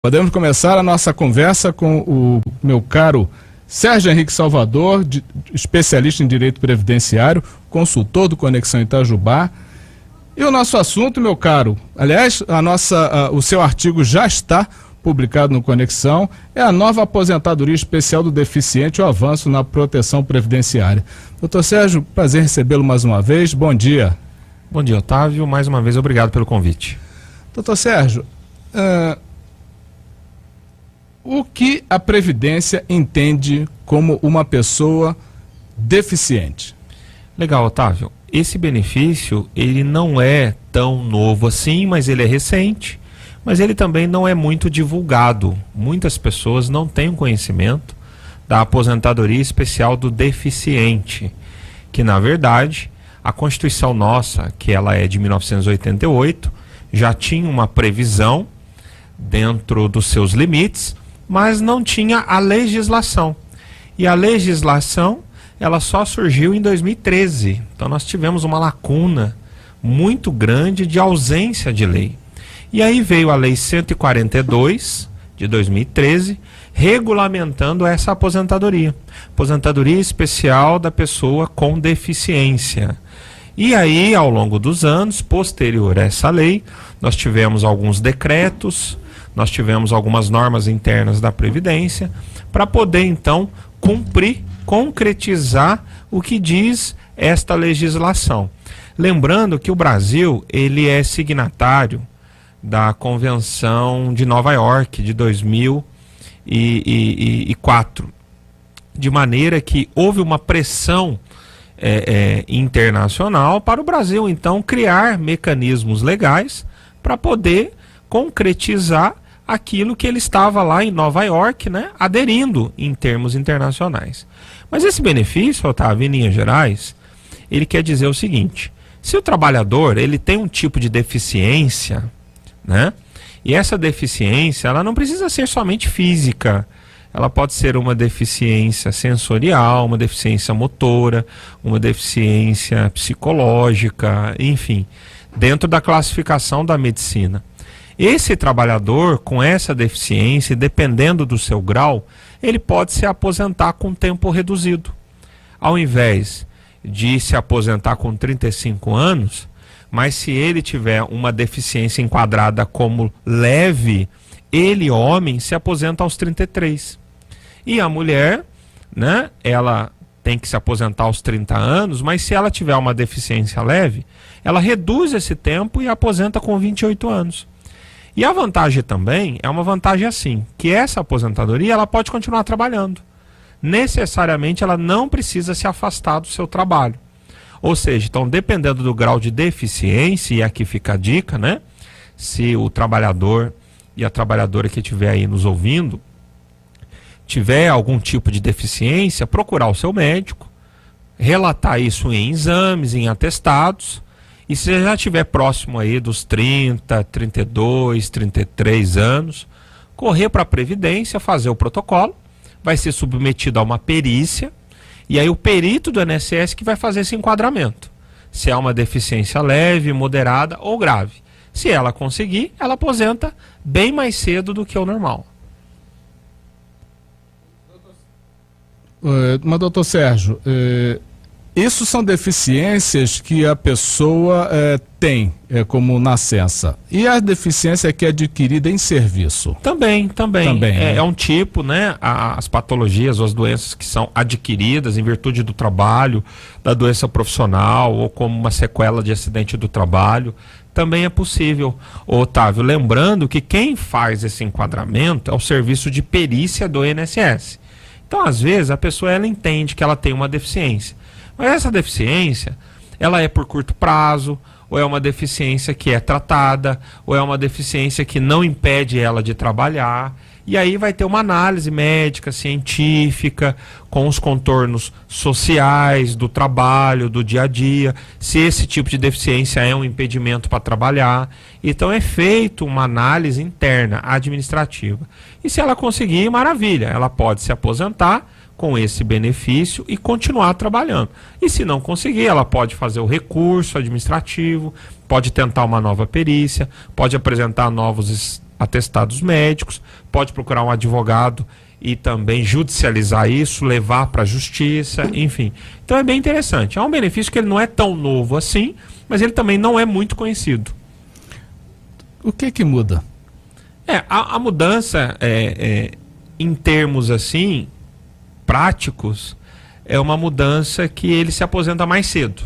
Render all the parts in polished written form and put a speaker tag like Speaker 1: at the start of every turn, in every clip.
Speaker 1: Podemos começar a nossa conversa com o meu caro Sérgio Henrique Salvador, especialista em direito previdenciário, consultor do Conexão Itajubá. E o nosso assunto, meu caro, aliás, o seu artigo já está publicado no Conexão, é a nova aposentadoria especial do deficiente, o avanço na proteção previdenciária. Doutor Sérgio, prazer recebê-lo mais uma vez, bom dia.
Speaker 2: Bom dia, Otávio, mais uma vez obrigado pelo convite.
Speaker 1: Doutor Sérgio, o que a Previdência entende como uma pessoa deficiente?
Speaker 2: Legal, Otávio. Esse benefício, ele não é tão novo assim, mas ele é recente, mas ele também não é muito divulgado. Muitas pessoas não têm conhecimento da aposentadoria especial do deficiente, que na verdade, a Constituição nossa, que ela é de 1988, já tinha uma previsão dentro dos seus limites, mas não tinha a legislação. E a legislação, ela só surgiu em 2013. Então nós tivemos uma lacuna muito grande de ausência de lei. E aí veio a Lei 142 de 2013, regulamentando essa aposentadoria. Aposentadoria especial da pessoa com deficiência. E aí, ao longo dos anos, posterior a essa lei, nós tivemos alguns decretos, nós tivemos algumas normas internas da Previdência para poder, então, cumprir, concretizar o que diz esta legislação. Lembrando que o Brasil, ele é signatário da Convenção de Nova York de 2004, de maneira que houve uma pressão internacional para o Brasil, então, criar mecanismos legais para poder concretizar aquilo que ele estava lá em Nova York, né, aderindo em termos internacionais. Mas esse benefício, Otávio, em linhas gerais, ele quer dizer o seguinte: se o trabalhador ele tem um tipo de deficiência, né, e essa deficiência ela não precisa ser somente física, ela pode ser uma deficiência sensorial, uma deficiência motora, uma deficiência psicológica, enfim, dentro da classificação da medicina. Esse trabalhador com essa deficiência, dependendo do seu grau, ele pode se aposentar com tempo reduzido. Ao invés de se aposentar com 35 anos, mas se ele tiver uma deficiência enquadrada como leve, ele, homem, se aposenta aos 33. E a mulher, né, ela tem que se aposentar aos 30 anos, mas se ela tiver uma deficiência leve, ela reduz esse tempo e aposenta com 28 anos. E a vantagem também é uma vantagem assim, que essa aposentadoria ela pode continuar trabalhando. Necessariamente ela não precisa se afastar do seu trabalho. Ou seja, então dependendo do grau de deficiência, e aqui fica a dica, né? Se o trabalhador e a trabalhadora que estiver aí nos ouvindo tiver algum tipo de deficiência, procurar o seu médico, relatar isso em exames, em atestados. E se já estiver próximo aí dos 30, 32, 33 anos, correr para a Previdência, fazer o protocolo, vai ser submetido a uma perícia, e aí o perito do INSS que vai fazer esse enquadramento. Se é uma deficiência leve, moderada ou grave. Se ela conseguir, ela aposenta bem mais cedo do que o normal.
Speaker 1: Mas, doutor Sérgio, isso são deficiências que a pessoa tem como nascença. E a deficiência que é adquirida em serviço? Também.
Speaker 2: É um tipo, né? As patologias ou as doenças que são adquiridas em virtude do trabalho, da doença profissional ou como uma sequela de acidente do trabalho, também é possível. Otávio, lembrando que quem faz esse enquadramento é o serviço de perícia do INSS. Então, às vezes, a pessoa ela entende que ela tem uma deficiência. Mas essa deficiência, ela é por curto prazo, ou é uma deficiência que é tratada, ou é uma deficiência que não impede ela de trabalhar. E aí vai ter uma análise médica, científica, com os contornos sociais do trabalho, do dia a dia, se esse tipo de deficiência é um impedimento para trabalhar. Então é feito uma análise interna, administrativa. E se ela conseguir, maravilha, ela pode se aposentar com esse benefício e continuar trabalhando. E se não conseguir, ela pode fazer o recurso administrativo, pode tentar uma nova perícia, pode apresentar novos atestados médicos, pode procurar um advogado e também judicializar isso, levar para a justiça, enfim. Então é bem interessante. É um benefício que ele não é tão novo assim, mas ele também não é muito conhecido.
Speaker 1: O que muda?
Speaker 2: A mudança, em termos assim, práticos, é uma mudança que ele se aposenta mais cedo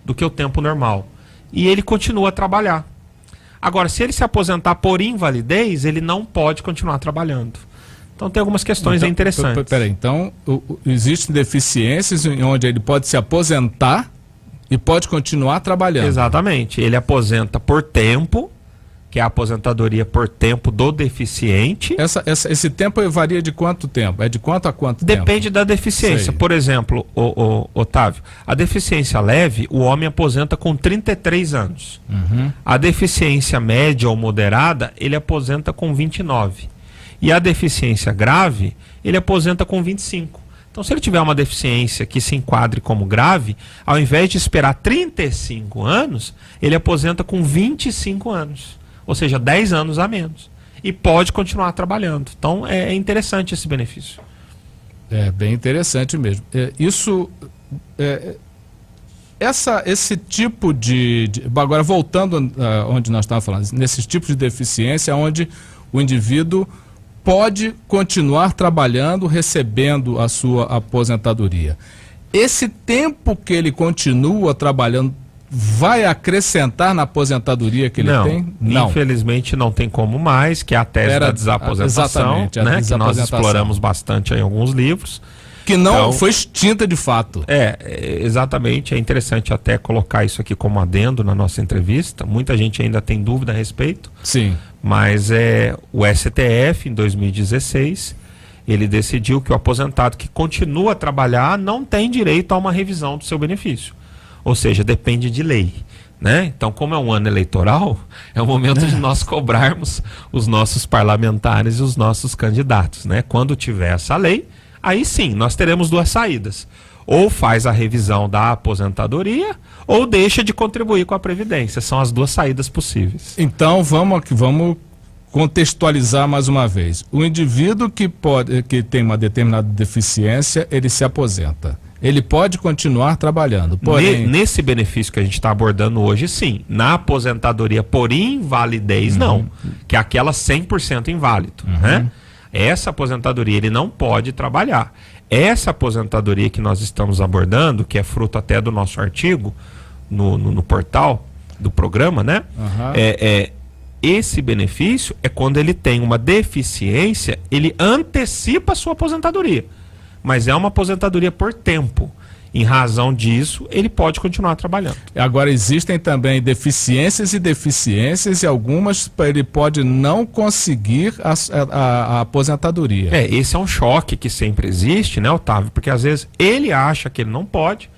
Speaker 2: do que o tempo normal. E ele continua a trabalhar. Agora, se ele se aposentar por invalidez, ele não pode continuar trabalhando. Então tem algumas questões interessantes.
Speaker 1: Peraí, então existem deficiências em onde ele pode se aposentar e pode continuar trabalhando.
Speaker 2: Exatamente. Ele aposenta por tempo, que é a aposentadoria por tempo do deficiente.
Speaker 1: Esse tempo varia de quanto tempo? É de quanto a quanto tempo?
Speaker 2: Depende da deficiência.
Speaker 1: Sei.
Speaker 2: Por exemplo, Otávio, a deficiência leve, o homem aposenta com 33 anos.
Speaker 1: Uhum.
Speaker 2: A deficiência média ou moderada, ele aposenta com 29. E a deficiência grave, ele aposenta com 25. Então, se ele tiver uma deficiência que se enquadre como grave, ao invés de esperar 35 anos, ele aposenta com 25 anos. Ou seja, 10 anos a menos. E pode continuar trabalhando. Então, é interessante esse benefício.
Speaker 1: É bem interessante mesmo. Esse tipo agora, voltando onde nós estávamos falando, nesses tipos de deficiência, onde o indivíduo pode continuar trabalhando, recebendo a sua aposentadoria. Esse tempo que ele continua trabalhando vai acrescentar na aposentadoria que ele tem?
Speaker 2: Não, infelizmente não tem como mais, que é a tese da desaposentação,
Speaker 1: exatamente,
Speaker 2: né, que nós exploramos bastante em alguns livros.
Speaker 1: Que não foi extinta de fato.
Speaker 2: Exatamente, é interessante até colocar isso aqui como adendo na nossa entrevista. Muita gente ainda tem dúvida a respeito.
Speaker 1: Sim.
Speaker 2: Mas o STF, em 2016, ele decidiu que o aposentado que continua a trabalhar não tem direito a uma revisão do seu benefício. Ou seja, depende de lei, né? Então, como é um ano eleitoral, é o momento de nós cobrarmos os nossos parlamentares e os nossos candidatos, né? Quando tiver essa lei, aí sim, nós teremos duas saídas. Ou faz a revisão da aposentadoria, ou deixa de contribuir com a Previdência. São as duas saídas possíveis.
Speaker 1: Então, vamos contextualizar mais uma vez. O indivíduo que tem uma determinada deficiência, ele se aposenta. Ele pode continuar trabalhando. Porém,
Speaker 2: nesse benefício que a gente está abordando hoje, sim. Na aposentadoria por invalidez, não. Que é aquela 100% inválido, né? Essa aposentadoria ele não pode trabalhar. Essa aposentadoria que nós estamos abordando, que é fruto até do nosso artigo no portal do programa, né? Esse benefício é quando ele tem uma deficiência, ele antecipa a sua aposentadoria. Mas é uma aposentadoria por tempo. Em razão disso, ele pode continuar trabalhando.
Speaker 1: Agora, existem também deficiências e algumas ele pode não conseguir a aposentadoria.
Speaker 2: Esse é um choque que sempre existe, né, Otávio? Porque às vezes ele acha que ele não pode,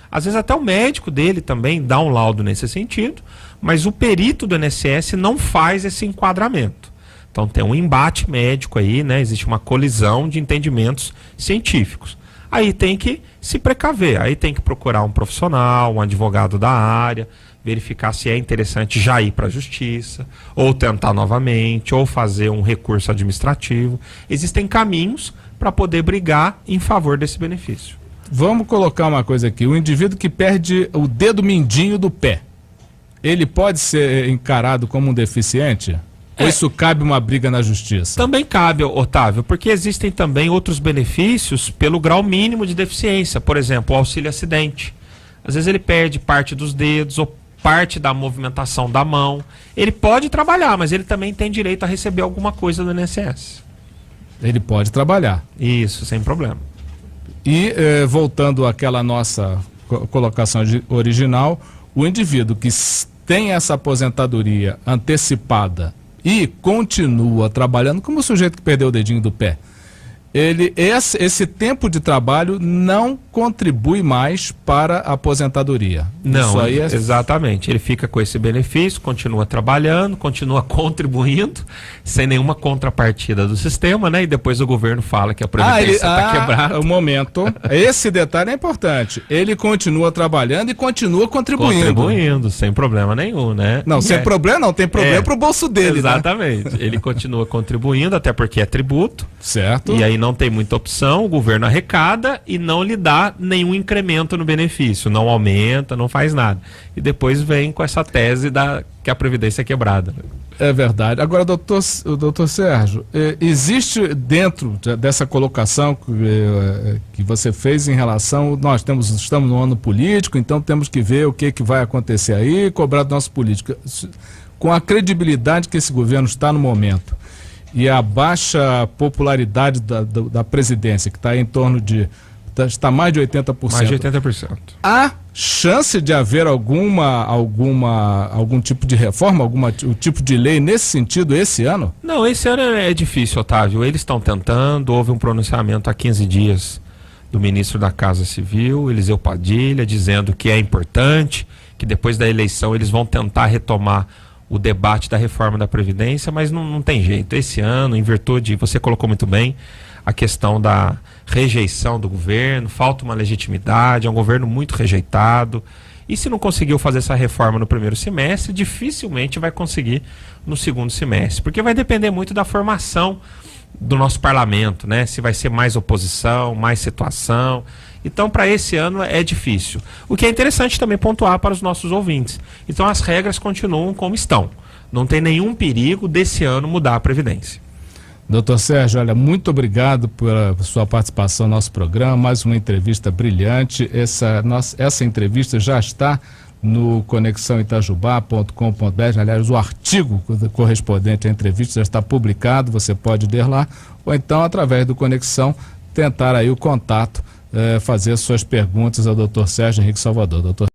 Speaker 2: às vezes até o médico dele também dá um laudo nesse sentido, mas o perito do INSS não faz esse enquadramento. Então tem um embate médico aí, né? Existe uma colisão de entendimentos científicos. Aí tem que se precaver, aí tem que procurar um profissional, um advogado da área, verificar se é interessante já ir para a justiça, ou tentar novamente, ou fazer um recurso administrativo. Existem caminhos para poder brigar em favor desse benefício.
Speaker 1: Vamos colocar uma coisa aqui, o indivíduo que perde o dedo mindinho do pé, ele pode ser encarado como um deficiente? Ou isso cabe uma briga na justiça? Também
Speaker 2: cabe, Otávio, porque existem também outros benefícios pelo grau mínimo de deficiência. Por exemplo, o auxílio acidente. Às vezes ele perde parte dos dedos ou parte da movimentação da mão. Ele pode trabalhar, mas ele também tem direito a receber alguma coisa do INSS.
Speaker 1: Ele pode trabalhar.
Speaker 2: Isso, sem problema.
Speaker 1: E voltando àquela nossa colocação original, o indivíduo que tem essa aposentadoria antecipada e continua trabalhando, como o sujeito que perdeu o dedinho do pé, esse tempo de trabalho não contribui mais para a aposentadoria.
Speaker 2: Não,
Speaker 1: isso aí
Speaker 2: exatamente. Ele fica com esse benefício, continua trabalhando, continua contribuindo, sem nenhuma contrapartida do sistema, né? E depois o governo fala que a Previdência está quebrada.
Speaker 1: Um momento. Esse detalhe é importante. Ele continua trabalhando e continua contribuindo.
Speaker 2: Contribuindo, sem problema nenhum, né?
Speaker 1: Não, sem problema não, tem problema pro bolso dele,
Speaker 2: exatamente. Né? Ele continua contribuindo, até porque é tributo.
Speaker 1: Certo.
Speaker 2: E aí não tem muita opção, o governo arrecada e não lhe dá nenhum incremento no benefício, não aumenta, não faz nada. E depois vem com essa tese que a Previdência é quebrada.
Speaker 1: É verdade. Agora, doutor Sérgio, existe dentro dessa colocação que você fez em relação, estamos no ano político, então temos que ver o que vai acontecer aí, cobrar do nosso político. Com a credibilidade que esse governo está no momento, e a baixa popularidade da presidência, que está em torno de... está mais de 80%.
Speaker 2: Mais de 80%.
Speaker 1: Há chance de haver algum tipo de reforma, algum tipo de lei nesse sentido esse ano?
Speaker 2: Não, esse ano é difícil, Otávio. Eles estão tentando, houve um pronunciamento há 15 dias do ministro da Casa Civil, Eliseu Padilha, dizendo que é importante, que depois da eleição eles vão tentar retomar o debate da reforma da Previdência, mas não tem jeito. Esse ano, em virtude, você colocou muito bem, a questão da rejeição do governo, falta uma legitimidade, é um governo muito rejeitado, e se não conseguiu fazer essa reforma no primeiro semestre, dificilmente vai conseguir no segundo semestre, porque vai depender muito da formação do nosso parlamento, né? Se vai ser mais oposição, mais situação. Então, para esse ano é difícil. O que é interessante também pontuar para os nossos ouvintes. Então, as regras continuam como estão. Não tem nenhum perigo desse ano mudar a Previdência.
Speaker 1: Doutor Sérgio, olha, muito obrigado pela sua participação no nosso programa, mais uma entrevista brilhante. Essa entrevista já está no conexãoitajubá.com.br, aliás, o artigo correspondente à entrevista já está publicado, você pode ler lá, ou então, através do Conexão, tentar aí o contato, fazer suas perguntas ao doutor Sérgio Henrique Salvador. Doutor